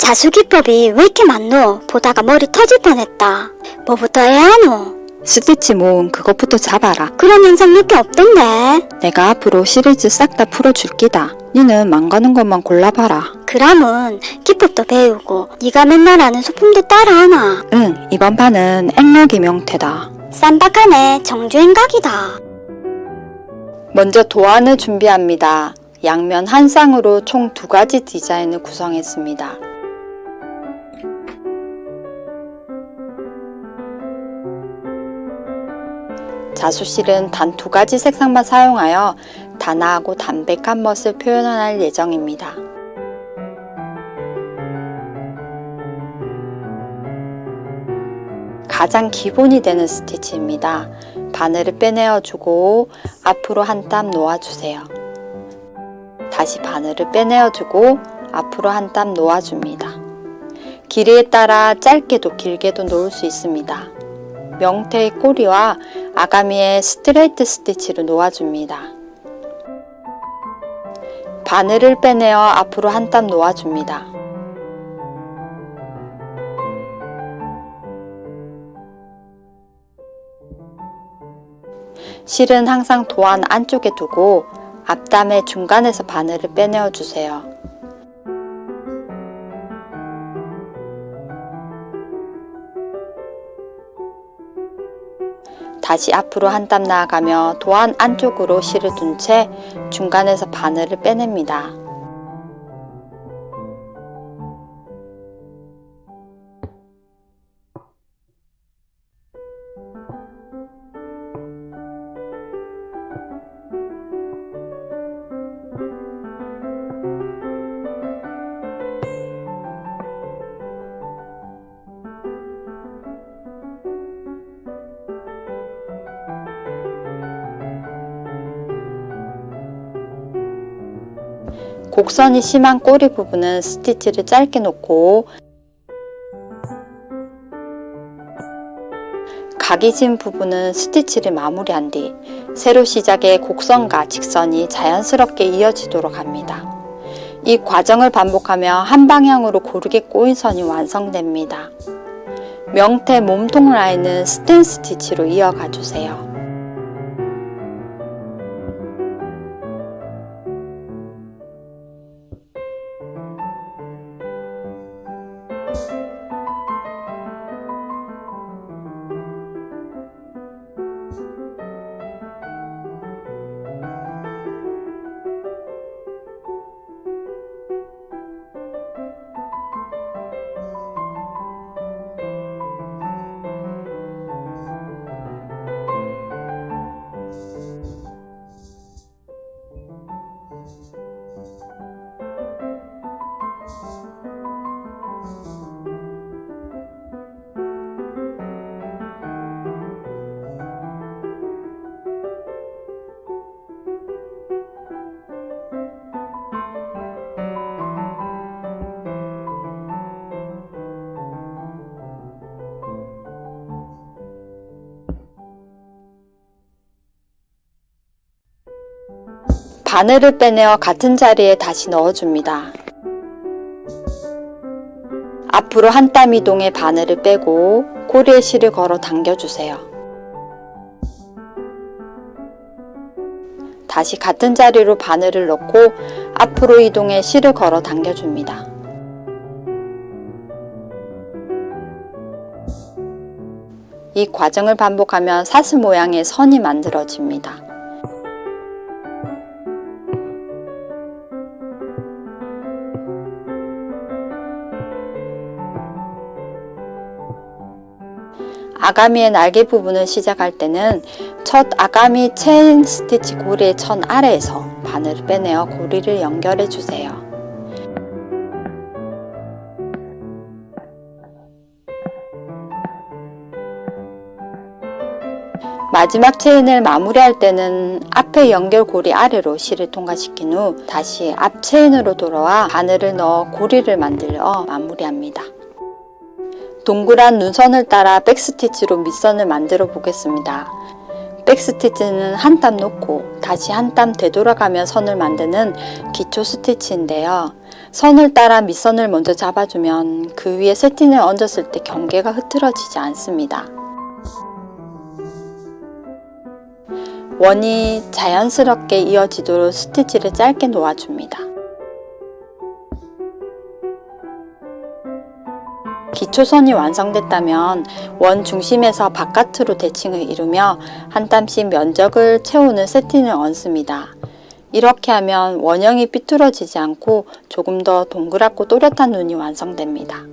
자수기법이 왜 이렇게 많노? 보다가 머리 터질 뻔했다. 뭐부터 해야 하노? 스티치 모음 그것부터 잡아라. 그런 영상 몇 개 없던데. 내가 앞으로 시리즈 싹 다 풀어줄 기다. 니는 망가는 것만 골라봐라. 그럼은 기법도 배우고 네가 맨날 하는 소품도 따라하나? 응, 이번 판은 액력이 명태다. 쌈박하네. 정주행각이다. 먼저 도안을 준비합니다. 양면 한 쌍으로 총 2가지 디자인을 구성했습니다. 자수실은 단 2가지 색상만 사용하여 단아하고 담백한 멋을 표현할 예정입니다. 가장 기본이 되는 스티치입니다. 바늘을 빼내어주고 앞으로 한 땀 놓아주세요. 다시 바늘을 빼내어주고 앞으로 한 땀 놓아줍니다. 길이에 따라 짧게도 길게도 놓을 수 있습니다. 명태의 꼬리와 아가미의 스트레이트 스티치로 놓아줍니다. 바늘을 빼내어 앞으로 한 땀 놓아줍니다. 실은 항상 도안 안쪽에 두고 앞담의 중간에서 바늘을 빼내어 주세요. 다시 앞으로 한 땀 나아가며 도안 안쪽으로 실을 둔 채 중간에서 바늘을 빼냅니다. 곡선이 심한 꼬리 부분은 스티치를 짧게 놓고 각이 진 부분은 스티치를 마무리한 뒤 세로 시작의 곡선과 직선이 자연스럽게 이어지도록 합니다. 이 과정을 반복하며 한 방향으로 고르게 꼬인 선이 완성됩니다. 명태 몸통 라인은 스텐 스티치로 이어가 주세요. 바늘을 빼내어 같은 자리에 다시 넣어줍니다. 앞으로 한 땀 이동해 바늘을 빼고 꼬리에 실을 걸어 당겨주세요. 다시 같은 자리로 바늘을 넣고 앞으로 이동해 실을 걸어 당겨줍니다. 이 과정을 반복하면 사슬 모양의 선이 만들어집니다. 아가미의 날개 부분을 시작할 때는 첫 아가미 체인 스티치 고리의 천 아래에서 바늘을 빼내어 고리를 연결해 주세요. 마지막 체인을 마무리할 때는 앞의 연결 고리 아래로 실을 통과시킨 후 다시 앞 체인으로 돌아와 바늘을 넣어 고리를 만들어 마무리합니다. 동그란 눈선을 따라 백스티치로 밑선을 만들어 보겠습니다. 백스티치는 한 땀 놓고 다시 한 땀 되돌아가며 선을 만드는 기초 스티치인데요. 선을 따라 밑선을 먼저 잡아주면 그 위에 세틴을 얹었을 때 경계가 흐트러지지 않습니다. 원이 자연스럽게 이어지도록 스티치를 짧게 놓아줍니다. 기초선이 완성됐다면 원 중심에서 바깥으로 대칭을 이루며 한 땀씩 면적을 채우는 세틴을 얹습니다. 이렇게 하면 원형이 삐뚤어지지 않고 조금 더 동그랗고 또렷한 눈이 완성됩니다.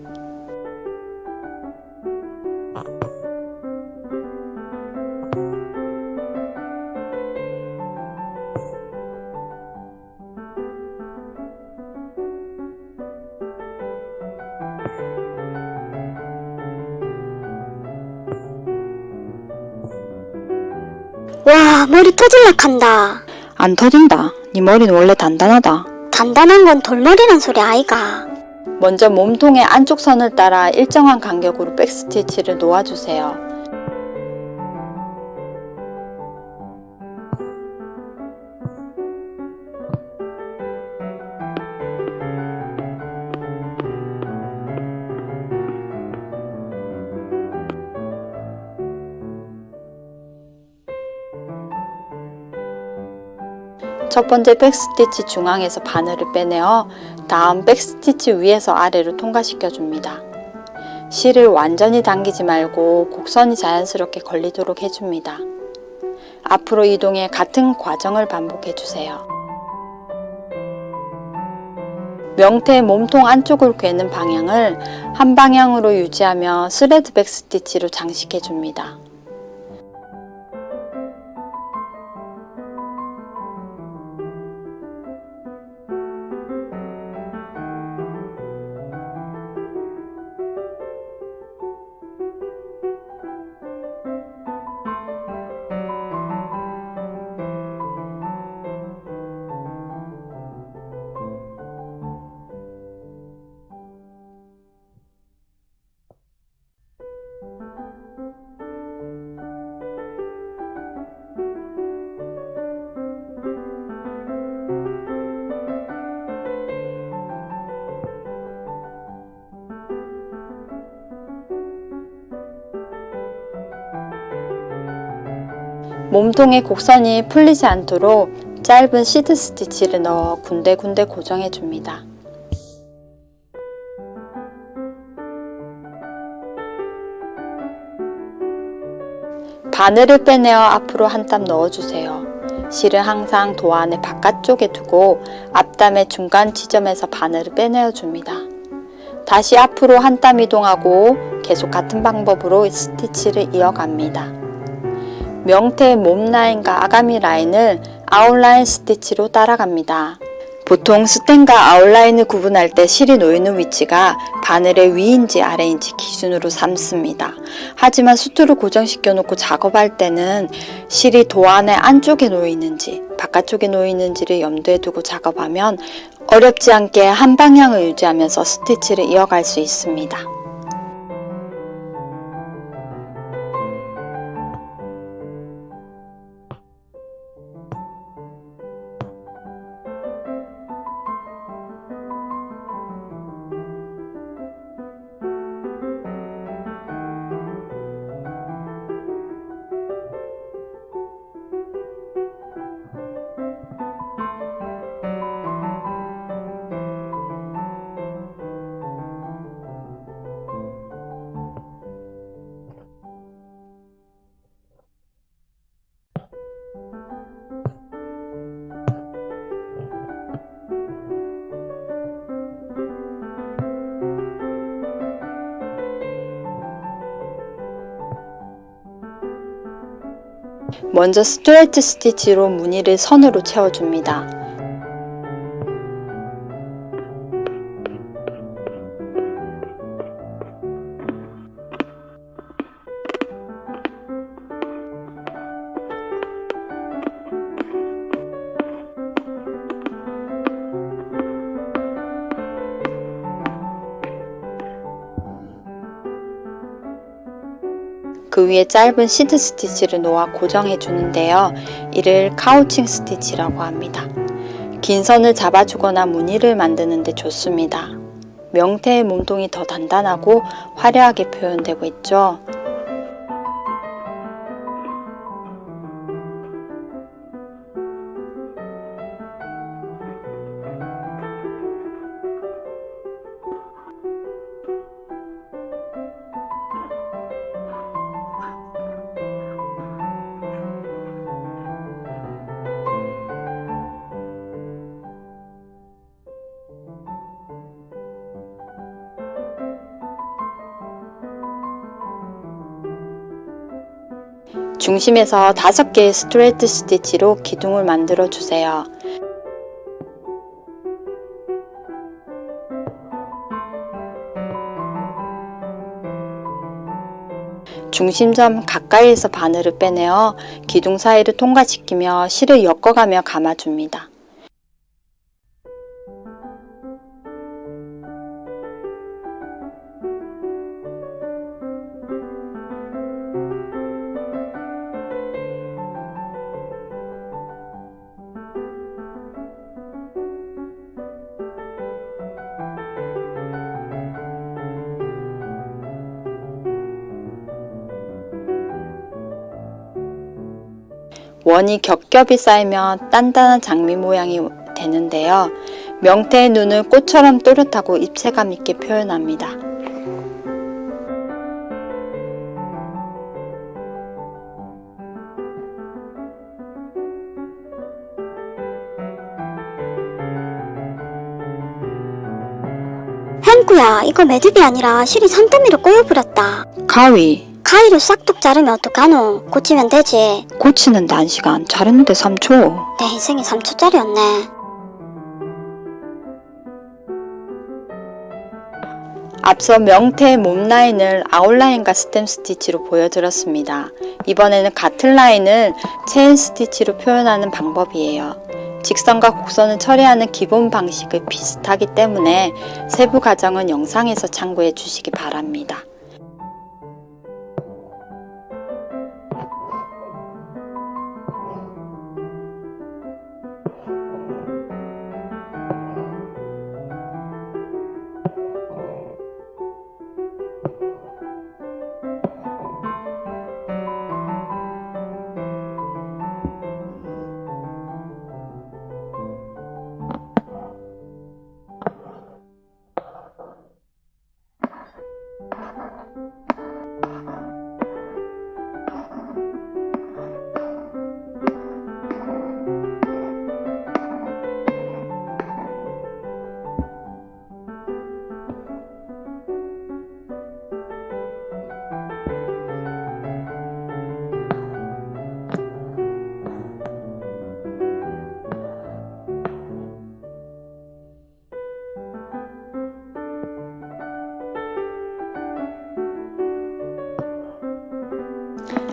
와, 머리 터질락 한다. 안 터진다. 네 머리는 원래 단단하다. 단단한 건 돌머리란 소리 아이가. 먼저 몸통의 안쪽 선을 따라 일정한 간격으로 백스티치를 놓아주세요. 첫 번째 백스티치 중앙에서 바늘을 빼내어 다음 백스티치 위에서 아래로 통과시켜 줍니다. 실을 완전히 당기지 말고 곡선이 자연스럽게 걸리도록 해줍니다. 앞으로 이동해 같은 과정을 반복해 주세요. 명태의 몸통 안쪽을 괴는 방향을 한 방향으로 유지하며 스레드 백스티치로 장식해 줍니다. 몸통의 곡선이 풀리지 않도록 짧은 시드 스티치를 넣어 군데군데 고정해 줍니다. 바늘을 빼내어 앞으로 한 땀 넣어주세요. 실은 항상 도안의 바깥쪽에 두고 앞담의 중간 지점에서 바늘을 빼내어 줍니다. 다시 앞으로 한 땀 이동하고 계속 같은 방법으로 스티치를 이어갑니다. 명태의 몸 라인과 아가미 라인을 아웃라인 스티치로 따라갑니다. 보통 스텐과 아웃라인을 구분할 때 실이 놓이는 위치가 바늘의 위인지 아래인지 기준으로 삼습니다. 하지만 수트를 고정시켜 놓고 작업할 때는 실이 도안의 안쪽에 놓이는지 바깥쪽에 놓이는지를 염두에 두고 작업하면 어렵지 않게 한 방향을 유지하면서 스티치를 이어갈 수 있습니다. 먼저 스트레이트 스티치로 무늬를 선으로 채워줍니다. 그 위에 짧은 시드 스티치를 놓아 고정해 주는데요. 이를 카우칭 스티치라고 합니다. 긴 선을 잡아주거나 무늬를 만드는 데 좋습니다. 명태의 몸통이 더 단단하고 화려하게 표현되고 있죠. 중심에서 5개의 스트레이트 스티치로 기둥을 만들어 주세요. 중심점 가까이에서 바늘을 빼내어 기둥 사이를 통과시키며 실을 엮어가며 감아줍니다. 원이 겹겹이 쌓이면 단단한 장미 모양이 되는데요. 명태의 눈을 꽃처럼 또렷하고 입체감 있게 표현합니다. 행구야, 이거 매듭이 아니라 실이 산더미로 꼬여버렸다. 가위, 가위로 싹둑 자르면 어떡하노? 고치면 되지. 고치는 단시간, 자르는데 3초. 내 인생이 3초짜리였네. 앞서 명태의 몸 라인을 아웃라인과 스템 스티치로 보여드렸습니다. 이번에는 같은 라인을 체인 스티치로 표현하는 방법이에요. 직선과 곡선을 처리하는 기본 방식이 비슷하기 때문에 세부 과정은 영상에서 참고해 주시기 바랍니다.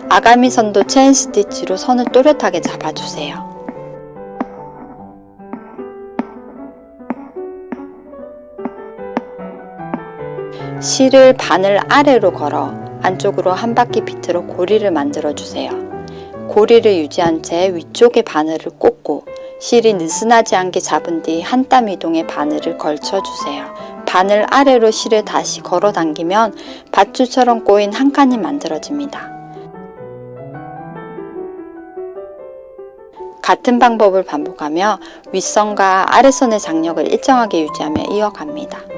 아가미 선도 체인 스티치로 선을 또렷하게 잡아주세요. 실을 바늘 아래로 걸어 안쪽으로 한 바퀴 비틀어 고리를 만들어 주세요. 고리를 유지한 채 위쪽에 바늘을 꽂고 실이 느슨하지 않게 잡은 뒤 한 땀 이동의 바늘을 걸쳐 주세요. 바늘 아래로 실을 다시 걸어 당기면 밧줄처럼 꼬인 한 칸이 만들어집니다. 같은 방법을 반복하며 윗선과 아래선의 장력을 일정하게 유지하며 이어갑니다.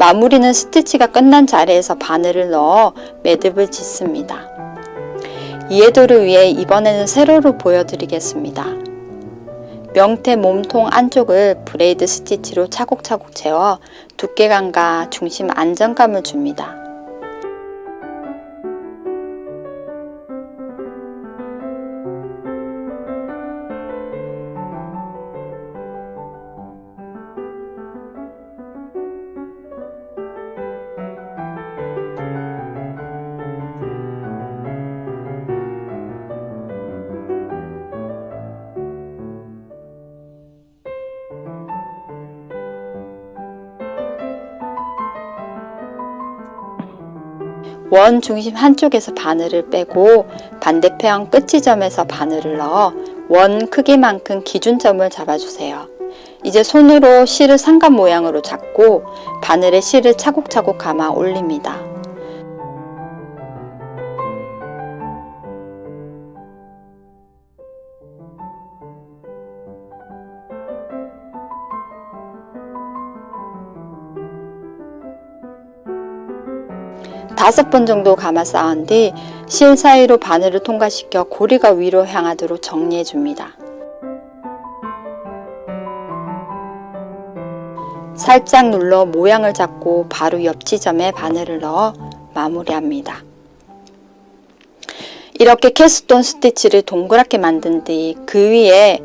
마무리는 스티치가 끝난 자리에서 바늘을 넣어 매듭을 짓습니다. 이해도를 위해 이번에는 세로로 보여드리겠습니다. 명태 몸통 안쪽을 브레이드 스티치로 차곡차곡 채워 두께감과 중심 안정감을 줍니다. 원 중심 한쪽에서 바늘을 빼고 반대편 끝 지점에서 바늘을 넣어 원 크기만큼 기준점을 잡아주세요. 이제 손으로 실을 삼각 모양으로 잡고 바늘에 실을 차곡차곡 감아 올립니다. 다섯 번 정도 감아 쌓은 뒤 실 사이로 바늘을 통과시켜 고리가 위로 향하도록 정리해 줍니다. 살짝 눌러 모양을 잡고 바로 옆 지점에 바늘을 넣어 마무리합니다. 이렇게 캐스톤 스티치를 동그랗게 만든 뒤 그 위에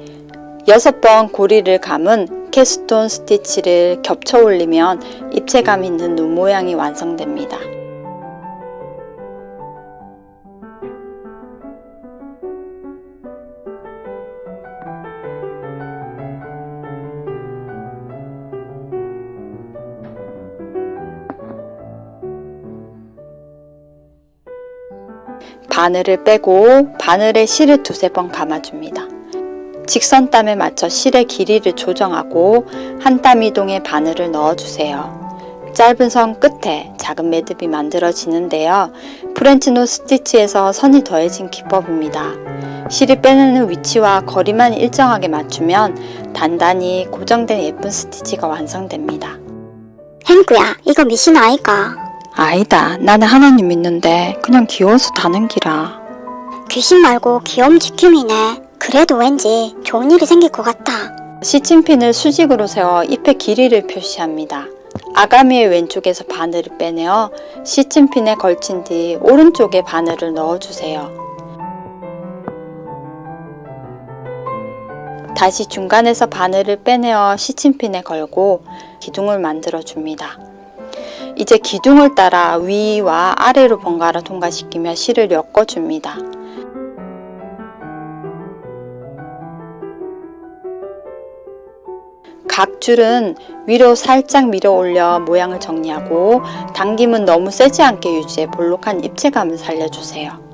6번 고리를 감은 캐스톤 스티치를 겹쳐 올리면 입체감 있는 눈 모양이 완성됩니다. 바늘을 빼고 바늘에 실을 두세 번 감아줍니다. 직선땀에 맞춰 실의 길이를 조정하고 한 땀 이동의 바늘을 넣어주세요. 짧은 선 끝에 작은 매듭이 만들어지는데요. 프렌치노 스티치에서 선이 더해진 기법입니다. 실이 빼내는 위치와 거리만 일정하게 맞추면 단단히 고정된 예쁜 스티치가 완성됩니다. 행구야, 이거 미신 아이가? 아니다. 나는 하나님 믿는데 그냥 귀여워서 다는 기라. 귀신 말고 귀여움 지킴이네. 그래도 왠지 좋은 일이 생길 것 같아. 시침핀을 수직으로 세워 잎의 길이를 표시합니다. 아가미의 왼쪽에서 바늘을 빼내어 시침핀에 걸친 뒤 오른쪽에 바늘을 넣어주세요. 다시 중간에서 바늘을 빼내어 시침핀에 걸고 기둥을 만들어 줍니다. 이제 기둥을 따라 위와 아래로 번갈아 통과시키며 실을 엮어줍니다. 각 줄은 위로 살짝 밀어 올려 모양을 정리하고 당김은 너무 세지 않게 유지해 볼록한 입체감을 살려주세요.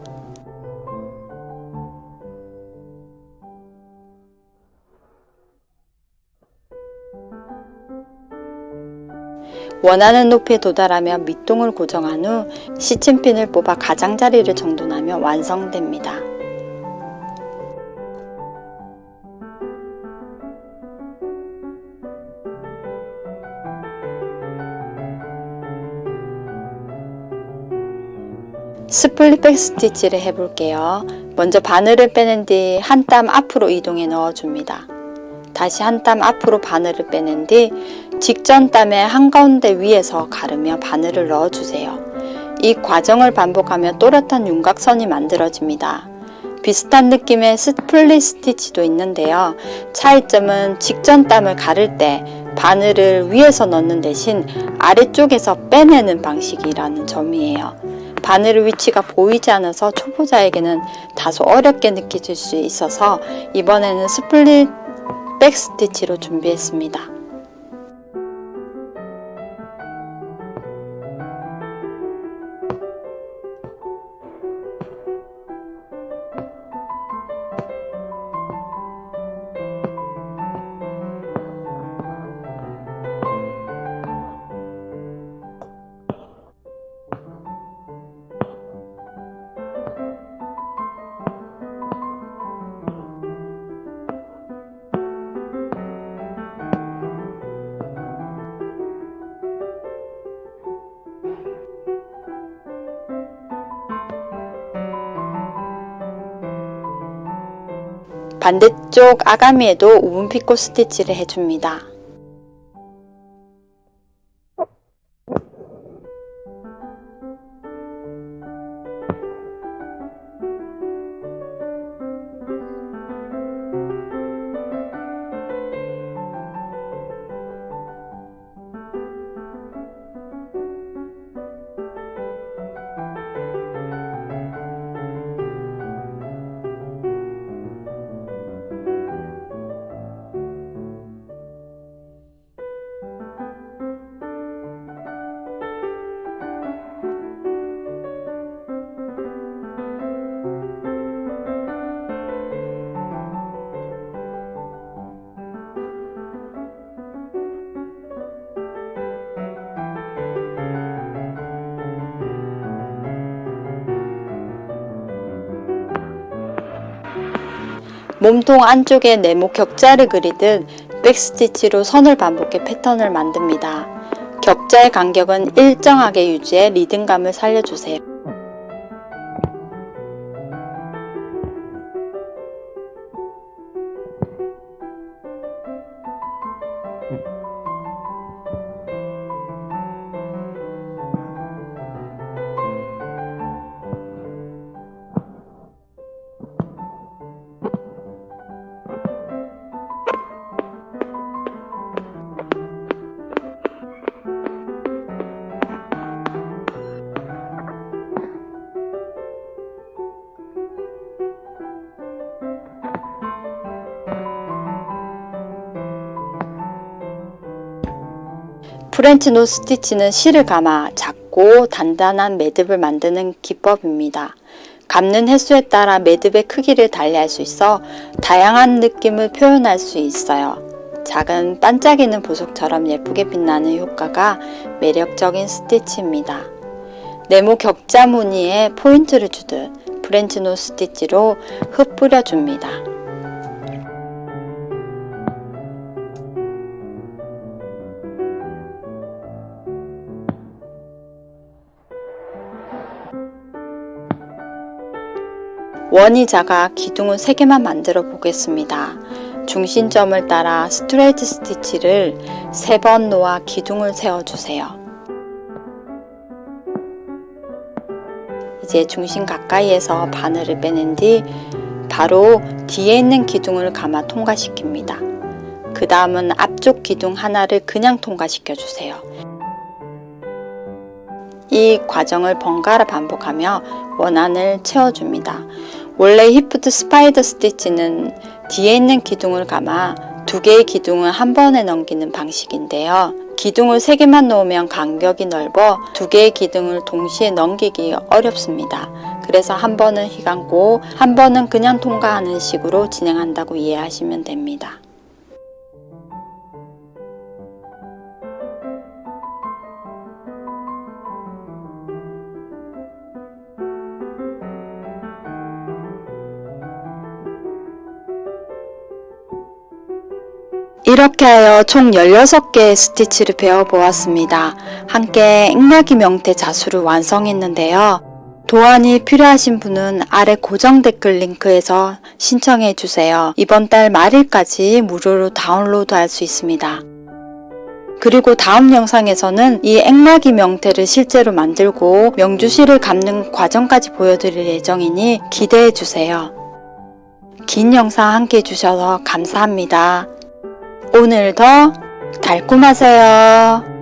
원하는 높이에 도달하면 밑동을 고정한 후 시침핀을 뽑아 가장자리를 정돈하면 완성됩니다. 스플릿백 스티치를 해볼게요. 먼저 바늘을 빼낸 뒤 한 땀 앞으로 이동해 넣어줍니다. 다시 한 땀 앞으로 바늘을 빼낸 뒤 직전 땀의 한가운데 위에서 가르며 바늘을 넣어주세요. 이 과정을 반복하면 또렷한 윤곽선이 만들어집니다. 비슷한 느낌의 스플릿 스티치도 있는데요. 차이점은 직전 땀을 가를 때 바늘을 위에서 넣는 대신 아래쪽에서 빼내는 방식이라는 점이에요. 바늘의 위치가 보이지 않아서 초보자에게는 다소 어렵게 느껴질 수 있어서 이번에는 스플릿 백 스티치로 준비했습니다. 반대쪽 아가미에도 우분 피코 스티치를 해줍니다. 몸통 안쪽에 네모 격자를 그리듯 백스티치로 선을 반복해 패턴을 만듭니다. 격자의 간격은 일정하게 유지해 리듬감을 살려주세요. 프렌치 노 스티치는 실을 감아 작고 단단한 매듭을 만드는 기법입니다. 감는 횟수에 따라 매듭의 크기를 달리할 수 있어 다양한 느낌을 표현할 수 있어요. 작은 반짝이는 보석처럼 예쁘게 빛나는 효과가 매력적인 스티치입니다. 네모 격자 무늬에 포인트를 주듯 프렌치 노 스티치로 흩뿌려 줍니다. 원이 작아 기둥은 3개만 만들어 보겠습니다. 중심점을 따라 스트레이트 스티치를 3번 놓아 기둥을 세워주세요. 이제 중심 가까이에서 바늘을 빼낸 뒤 바로 뒤에 있는 기둥을 감아 통과시킵니다. 그 다음은 앞쪽 기둥 하나를 그냥 통과시켜 주세요. 이 과정을 번갈아 반복하며 원안을 채워줍니다. 원래 히프트 스파이더 스티치는 뒤에 있는 기둥을 감아 2개의 기둥을 한 번에 넘기는 방식인데요. 기둥을 3개만 놓으면 간격이 넓어 2개의 기둥을 동시에 넘기기 어렵습니다. 그래서 한 번은 휘감고 한 번은 그냥 통과하는 식으로 진행한다고 이해하시면 됩니다. 이렇게 하여 총 16개의 스티치를 배워보았습니다. 함께 액나기 명태 자수를 완성했는데요. 도안이 필요하신 분은 아래 고정 댓글 링크에서 신청해 주세요. 이번 달 말일까지 무료로 다운로드 할 수 있습니다. 그리고 다음 영상에서는 이 액나기 명태를 실제로 만들고 명주실을 감는 과정까지 보여드릴 예정이니 기대해 주세요. 긴 영상 함께 해주셔서 감사합니다. 오늘도 달콤하세요.